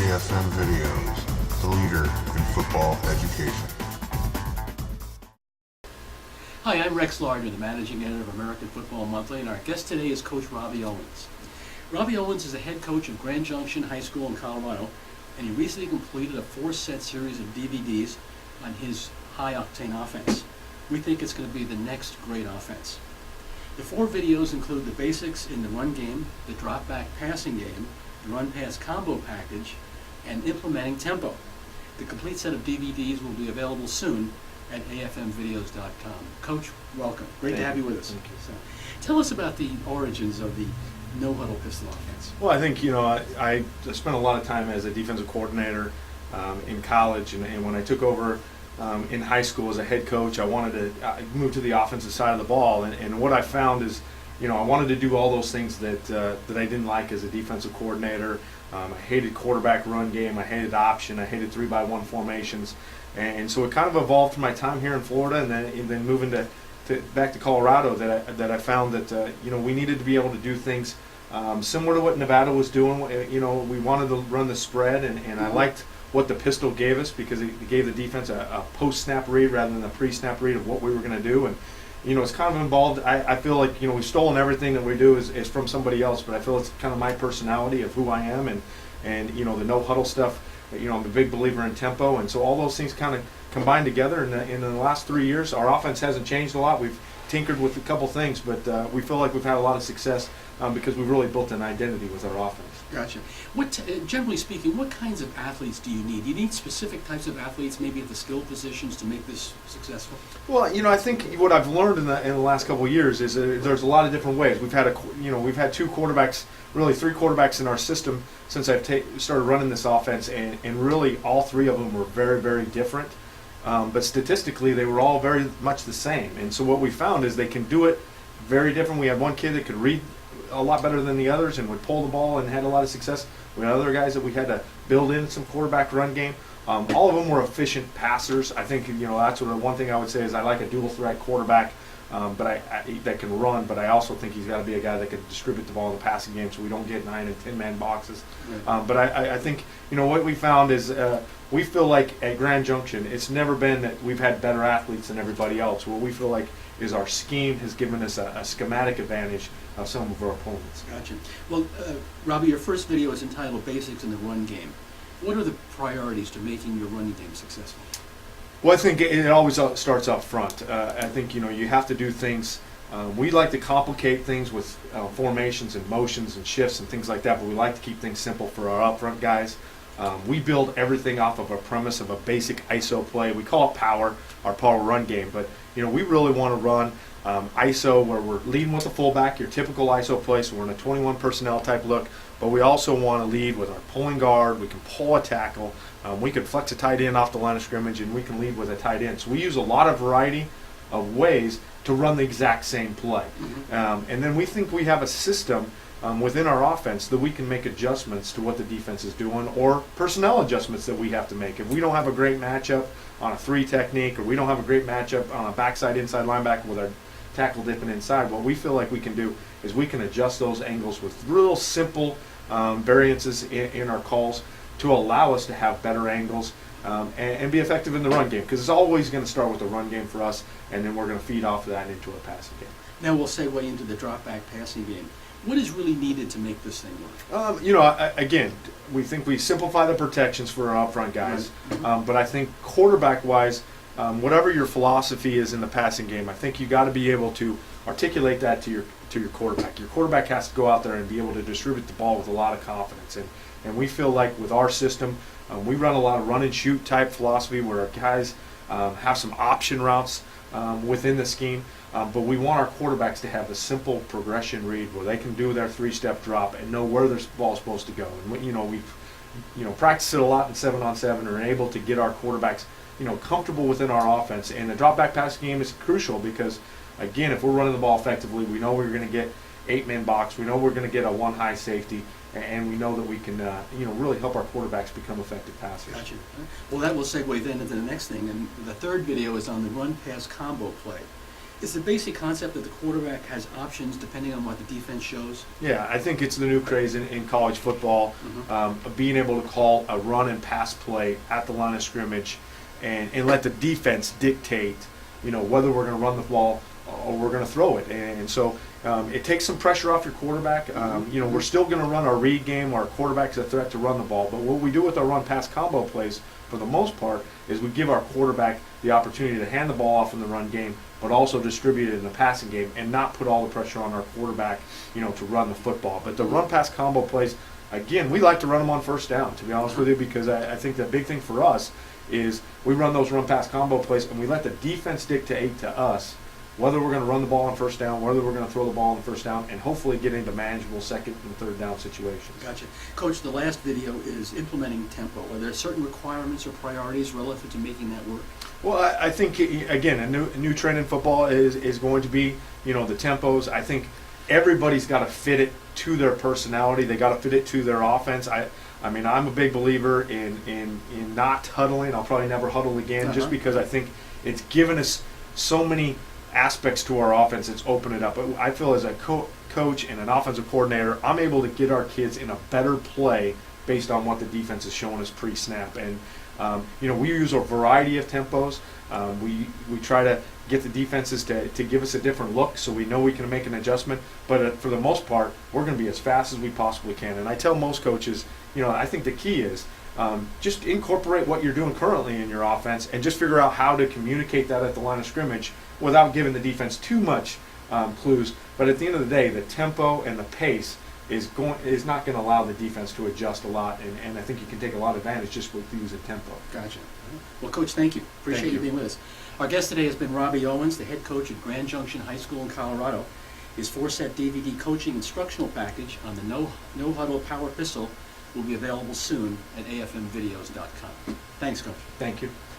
AFM Videos, the leader in football education. Hi, I'm Rex Lardner, the managing editor of American Football Monthly, and our guest today is Coach Robbie Owens. Robbie Owens is the head coach of Grand Junction High School in Colorado, and he recently completed a 4-set series of DVDs on his high-octane offense. We think it's going to be the next great offense. The 4 videos include the basics in the run game, the drop-back passing game, the run-pass combo package, and implementing tempo. The complete set of DVDs will be available soon at afmvideos.com. Coach, welcome. Great to have you with us. Thank you. So, tell us about the origins of the no-huddle pistol offense. Well, I think, I spent a lot of time as a defensive coordinator in college, and when I took over in high school as a head coach, I wanted to move to the offensive side of the ball, and what I found is, I wanted to do all those things that I didn't like as a defensive coordinator. I hated quarterback run game, I hated option, I hated 3-by-1 formations, and so it kind of evolved from my time here in Florida, and then moving back to Colorado, that I found that we needed to be able to do things similar to what Nevada was doing. We wanted to run the spread, and I liked what the pistol gave us because it gave the defense a post-snap read rather than a pre-snap read of what we were going to do. And it's kind of involved. I feel like we've stolen everything that we do is from somebody else, but I feel it's kind of my personality of who I am, and the no huddle stuff. I'm a big believer in tempo, and so all those things kind of combined together. In the last 3 years, our offense hasn't changed a lot. We've tinkered with a couple things, but we feel like we've had a lot of success because we've really built an identity with our offense. Gotcha. Generally speaking, what kinds of athletes do you need? Do you need specific types of athletes, maybe at the skill positions, to make this successful? Well, I think what I've learned in the last couple of years is there's a lot of different ways. We've had we've had 2 quarterbacks, really 3 quarterbacks in our system since I've started running this offense, and really all 3 of them were very, very different. But statistically, they were all very much the same. And so what we found is they can do it very different. We had one kid that could read a lot better than the others and would pull the ball and had a lot of success. We had other guys that we had to build in some quarterback run game. All of them were efficient passers. I think that's one thing I would say is I like a dual threat quarterback, but that can run. But I also think he's got to be a guy that can distribute the ball in the passing game, so we don't get 9 and 10-man boxes. Right. But I think what we found is we feel like at Grand Junction, it's never been that we've had better athletes than everybody else. What we feel like is our scheme has given us a schematic advantage of some of our opponents. Gotcha. Well, Robbie, your first video is entitled Basics in the Run Game. What are the priorities to making your running game successful? Well, I think it always starts up front. I think you have to do things. We like to complicate things with formations and motions and shifts and things like that, but we like to keep things simple for our up front guys. We build everything off of a premise of a basic ISO play. We call it power, our power run game, but we really want to run ISO where we're leading with the fullback, your typical ISO play, so we're in a 21 personnel type look, but we also want to lead with our pulling guard. We can pull a tackle. We can flex a tight end off the line of scrimmage, and we can lead with a tight end. So we use a lot of variety of ways to run the exact same play. Mm-hmm. And then we think we have a system within our offense that we can make adjustments to what the defense is doing, or personnel adjustments that we have to make. If we don't have a great matchup on a 3 technique, or we don't have a great matchup on a backside inside linebacker with our tackle dipping inside, what we feel like we can do is we can adjust those angles with real simple variances in our calls to allow us to have better angles and be effective in the run game, because it's always going to start with the run game for us, and then we're going to feed off of that into a passing game. Now we'll segue into the drop-back passing game. What is really needed to make this thing work? Again, we think we simplify the protections for our up-front guys, right. Mm-hmm. But I think quarterback-wise, whatever your philosophy is in the passing game, I think you got to be able to articulate that to your quarterback. Your quarterback has to go out there and be able to distribute the ball with a lot of confidence, and we feel like with our system, we run a lot of run and shoot type philosophy where our guys have some option routes within the scheme, but we want our quarterbacks to have a simple progression read where they can do their 3-step drop and know where their ball's supposed to go. And we've practiced it a lot in 7-on-7 and are able to get our quarterbacks comfortable within our offense. And the drop back passing game is crucial because, again, if we're running the ball effectively, we know we're going to get 8-man box, we know we're going to get a 1 high safety, and we know that we can really help our quarterbacks become effective passers. Gotcha. Well, that will segue then into the next thing, and the third video is on the run-pass combo play. Is the basic concept that the quarterback has options depending on what the defense shows? Yeah, I think it's the new craze in college football, being able to call a run and pass play at the line of scrimmage and let the defense dictate, whether we're going to run the ball or we're going to throw it. And so it takes some pressure off your quarterback. We're still going to run our read game. Our quarterback's a threat to run the ball. But what we do with our run-pass combo plays, for the most part, is we give our quarterback the opportunity to hand the ball off in the run game, but also distribute it in the passing game and not put all the pressure on our quarterback, to run the football. But the run-pass combo plays, again, we like to run them on first down, to be honest with you, because I think the big thing for us is we run those run-pass combo plays and we let the defense dictate to us whether we're going to run the ball on first down, whether we're going to throw the ball on first down, and hopefully get into manageable second and third down situations. Gotcha. Coach, the last video is implementing tempo. Are there certain requirements or priorities relative to making that work? Well, I think, again, a new trend in football is going to be, the tempos. I think everybody's got to fit it to their personality. They got to fit it to their offense. I mean, I'm a big believer in not huddling. I'll probably never huddle again, just because I think it's given us so many aspects to our offense. It's opened it up. I feel as a coach and an offensive coordinator, I'm able to get our kids in a better play based on what the defense is showing us pre-snap. And we use a variety of tempos. We try to get the defenses to give us a different look so we know we can make an adjustment. But for the most part, we're going to be as fast as we possibly can. And I tell most coaches, I think the key is just incorporate what you're doing currently in your offense and just figure out how to communicate that at the line of scrimmage without giving the defense too much clues. But at the end of the day, the tempo and the pace is not going to allow the defense to adjust a lot, and I think you can take a lot of advantage just with using tempo. Gotcha. Well, Coach, thank you. Appreciate you being with us. Our guest today has been Robbie Owens, the head coach at Grand Junction High School in Colorado. His 4-set DVD coaching instructional package on the No Huddle Power Pistol will be available soon at afmvideos.com. Thanks, Coach. Thank you.